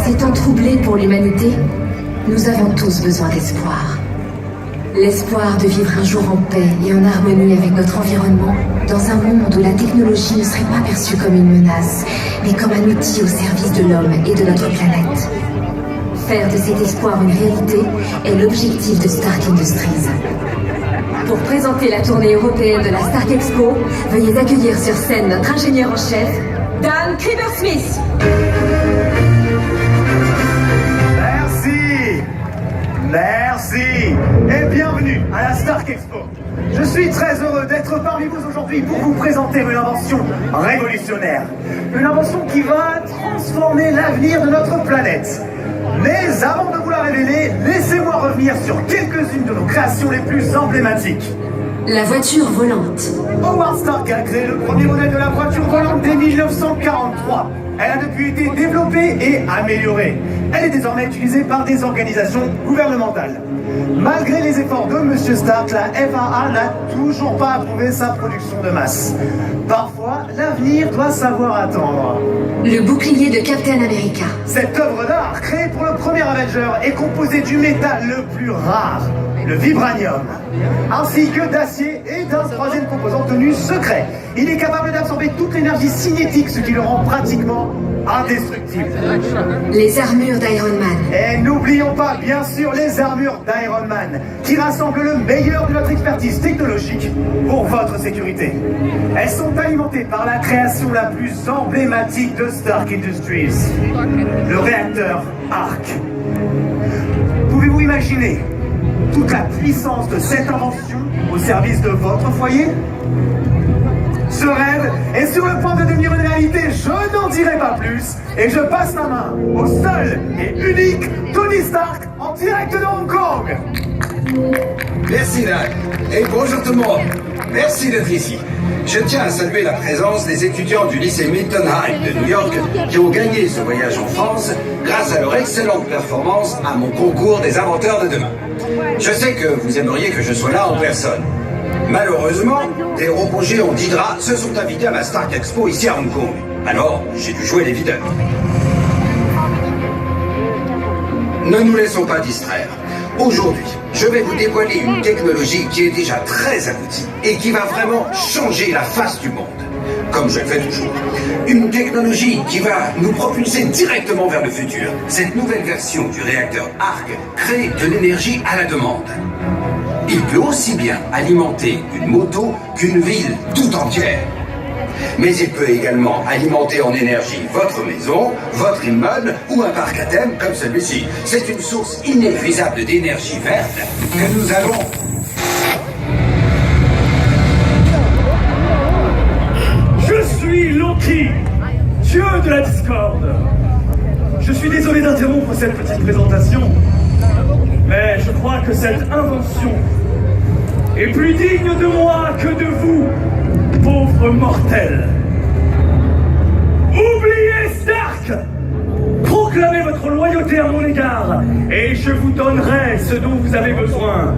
ces temps troublés pour l'humanité, nous avons tous besoin d'espoir. L'espoir de vivre un jour en paix et en harmonie avec notre environnement, dans un monde où la technologie ne serait pas perçue comme une menace, mais comme un outil au service de l'homme et de notre planète. Faire de cet espoir une réalité est l'objectif de Stark Industries. Pour présenter la tournée européenne de la Stark Expo, veuillez accueillir sur scène notre ingénieur en chef, Dan Kruber-Smith. Merci et bienvenue à la Stark Expo. Je suis très heureux d'être parmi vous aujourd'hui pour vous présenter une invention révolutionnaire. Une invention qui va transformer l'avenir de notre planète. Mais avant de vous la révéler, laissez-moi revenir sur quelques-unes de nos créations les plus emblématiques. La voiture volante. Howard Stark a créé le premier modèle de la voiture volante dès 1943. Elle a depuis été développée et améliorée. Elle est désormais utilisée par des organisations gouvernementales. Malgré les efforts de M. Stark, la FAA n'a toujours pas approuvé sa production de masse. Parfois, l'avenir doit savoir attendre. Le bouclier de Captain America. Cette œuvre d'art, créée pour le premier Avenger, est composée du métal le plus rare, le vibranium, ainsi que d'acier et d'un troisième composant tenu secret. Il est capable d'absorber toute l'énergie cinétique, ce qui le rend pratiquement indestructible. Les armures d'Iron Man. Et n'oublions pas, bien sûr, les armures d'Iron Man, qui rassemblent le meilleur de notre expertise technologique pour votre sécurité. Elles sont alimentées par la création la plus emblématique de Stark Industries, le réacteur ARC. Pouvez-vous imaginer toute la puissance de cette invention au service de votre foyer? Ce rêve est sur le point de devenir une réalité, je n'en dirai pas plus, et je passe ma main au seul et unique Tony Stark en direct de Hong Kong. Merci Dan, et bonjour tout le monde. Merci d'être ici. Je tiens à saluer la présence des étudiants du lycée Milton High de New York qui ont gagné ce voyage en France grâce à leur excellente performance à mon concours des inventeurs de demain. Je sais que vous aimeriez que je sois là en personne. Malheureusement, des robots géants d'Hydra se sont invités à ma Stark Expo ici à Hong Kong. Alors, j'ai dû jouer les videurs. Ne nous laissons pas distraire. Aujourd'hui, je vais vous dévoiler une technologie qui est déjà très aboutie et qui va vraiment changer la face du monde. Comme je le fais toujours. Une technologie qui va nous propulser directement vers le futur. Cette nouvelle version du réacteur ARC crée de l'énergie à la demande. Il peut aussi bien alimenter une moto qu'une ville tout entière. Mais il peut également alimenter en énergie votre maison, votre immeuble ou un parc à thème comme celui-ci. C'est une source inépuisable d'énergie verte que nous allons... Je suis Loki, dieu de la discorde. Je suis désolé d'interrompre cette petite présentation, mais je crois que cette invention est plus digne de moi que de vous, pauvres mortels. Oubliez Stark! Proclamez votre loyauté à mon égard, et je vous donnerai ce dont vous avez besoin.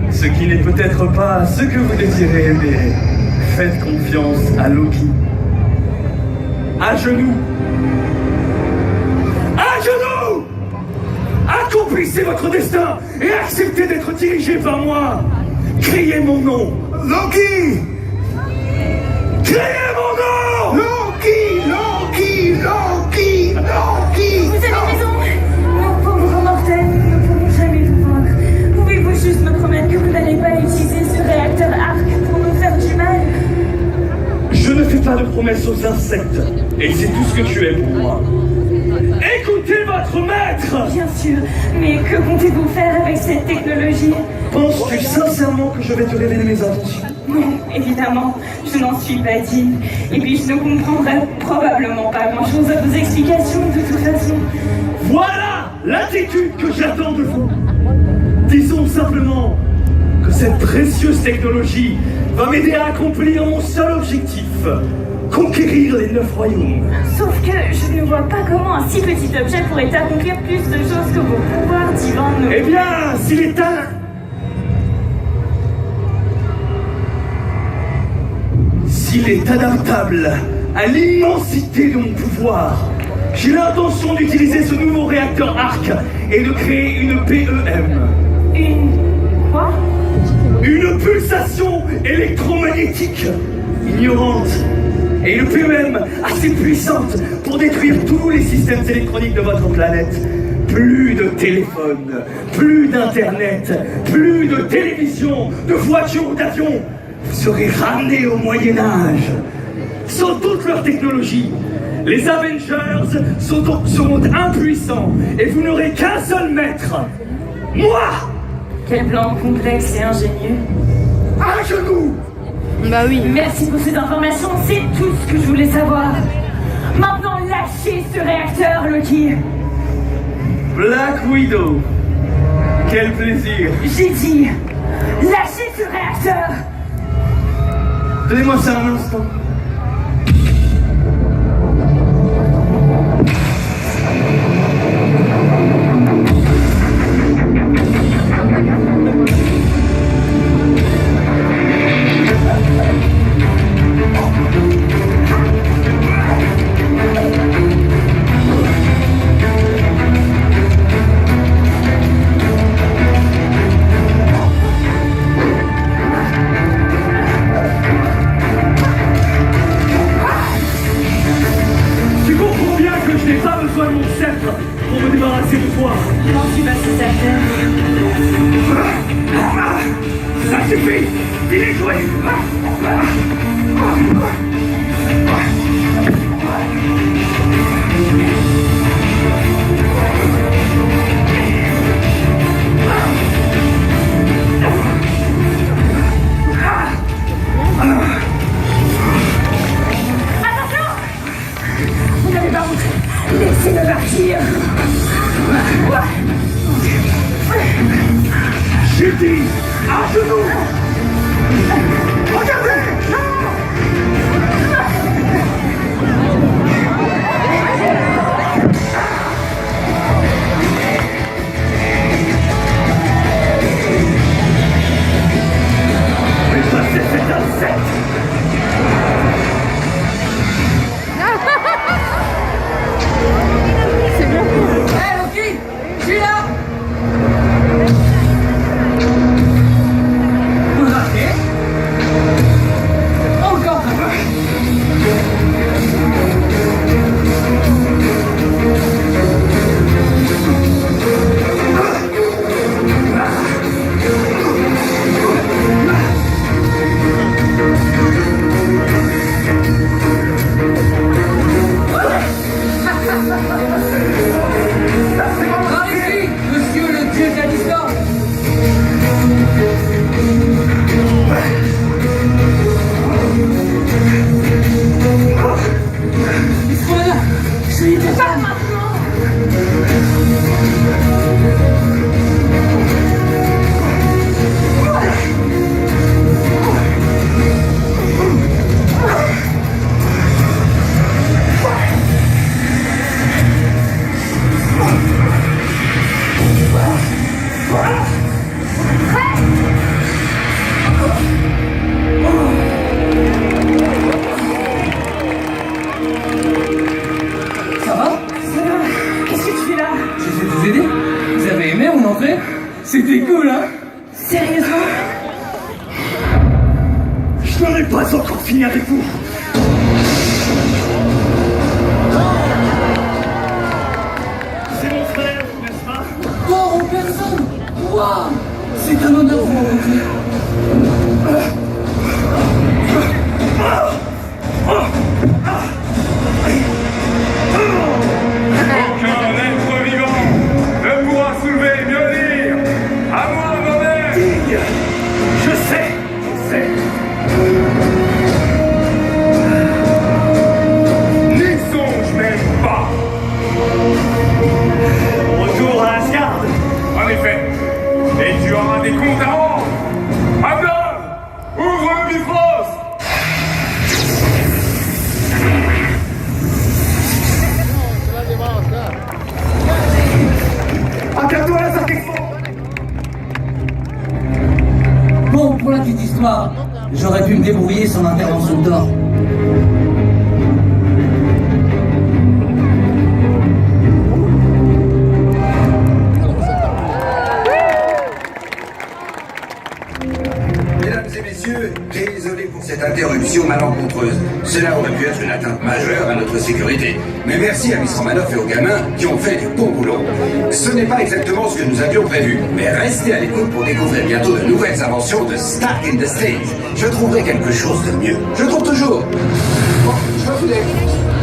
Ce qui n'est peut-être pas ce que vous désirez, mais faites confiance à Loki. À genoux! À genoux! Accomplissez votre destin et acceptez d'être dirigé par moi. Criez mon nom. Loki! Criez mon nom! Loki! Loki! Loki! Loki! Vous avez raison. Nos pauvres mortels, nous ne pourrons jamais vous vaincre. Pouvez-vous juste me promettre que vous n'allez pas utiliser ce réacteur ARC pour nous faire du mal? Je ne fais pas de promesses aux insectes, et c'est tout ce que tu es pour moi. Écoutez votre maître! Bien sûr, mais que comptez-vous faire avec cette technologie? Penses-tu sincèrement que je vais te révéler mes intentions? Non, évidemment, je n'en suis pas digne. Et puis je ne comprendrai probablement pas grand-chose à vos explications de toute façon. Voilà l'attitude que j'attends de vous. Disons simplement que cette précieuse technologie va m'aider à accomplir mon seul objectif. Conquérir les 9 royaumes. Sauf que je ne vois pas comment un si petit objet pourrait accomplir plus de choses que vos pouvoirs divins ne... Eh bien, s'il est adaptable à l'immensité de mon pouvoir, J'ai l'intention d'utiliser ce nouveau réacteur ARC et de créer une PEM. Une... quoi? Une pulsation électromagnétique ignorante. Et une PEM assez puissante pour détruire tous les systèmes électroniques de votre planète. Plus de téléphone, plus d'internet, plus de télévision, de voitures ou d'avions. Vous serez ramenés au Moyen-Âge. Sans toute leur technologie, les Avengers seront impuissants et vous n'aurez qu'un seul maître. Moi! Quel plan complexe et ingénieux. À genoux! Bah oui. Merci pour ces informations, c'est tout ce que je voulais savoir. Maintenant, lâchez ce réacteur, Loki. Black Widow. Quel plaisir. J'ai dit, lâchez ce réacteur. Donnez-moi ça un instant. Pour me débarrasser de toi. Comment tu vas se servir? Ça suffit. Il est joué. Attention! Vous n'avez pas honte. Laissez-le partir. J'ai dit à genoux. Regardez. Mais ça, c'est un set. C'est bien. Hé Loki, je suis là. Encore un peu. Allez-y, monsieur le dieu de la distance. Voilà, je suis pas maintenant. Ça va? Qu'est-ce que tu fais là? J'essaie de vous aider. Vous avez aimé mon entrée? C'était cool, hein? Sérieusement? Je n'en ai pas encore fini avec vous. C'est mon frère, n'est-ce pas? Mort en personne! Waouh! C'est un honneur de vous rencontrer. Aucun être vivant ne pourra soulever Mjolnir, à moins d'en être. Digne. Je sais. N'y songe même pas. Retour à Asgard. En effet, et tu auras des comptes à rendre. Adam, ouvre le Bifrost. Accapte-toi la Sarkexpo. Bon, pour la petite histoire, j'aurais pu me débrouiller sans l'intervention de Thor. être une atteinte majeure à notre sécurité. Mais merci à Miss Romanoff et aux gamins qui ont fait du bon boulot. Ce n'est pas exactement ce que nous avions prévu, mais restez à l'écoute pour découvrir bientôt de nouvelles inventions de Stark in the Stage. Je trouverai quelque chose de mieux. Je trouve toujours. Bon, je vous laisse.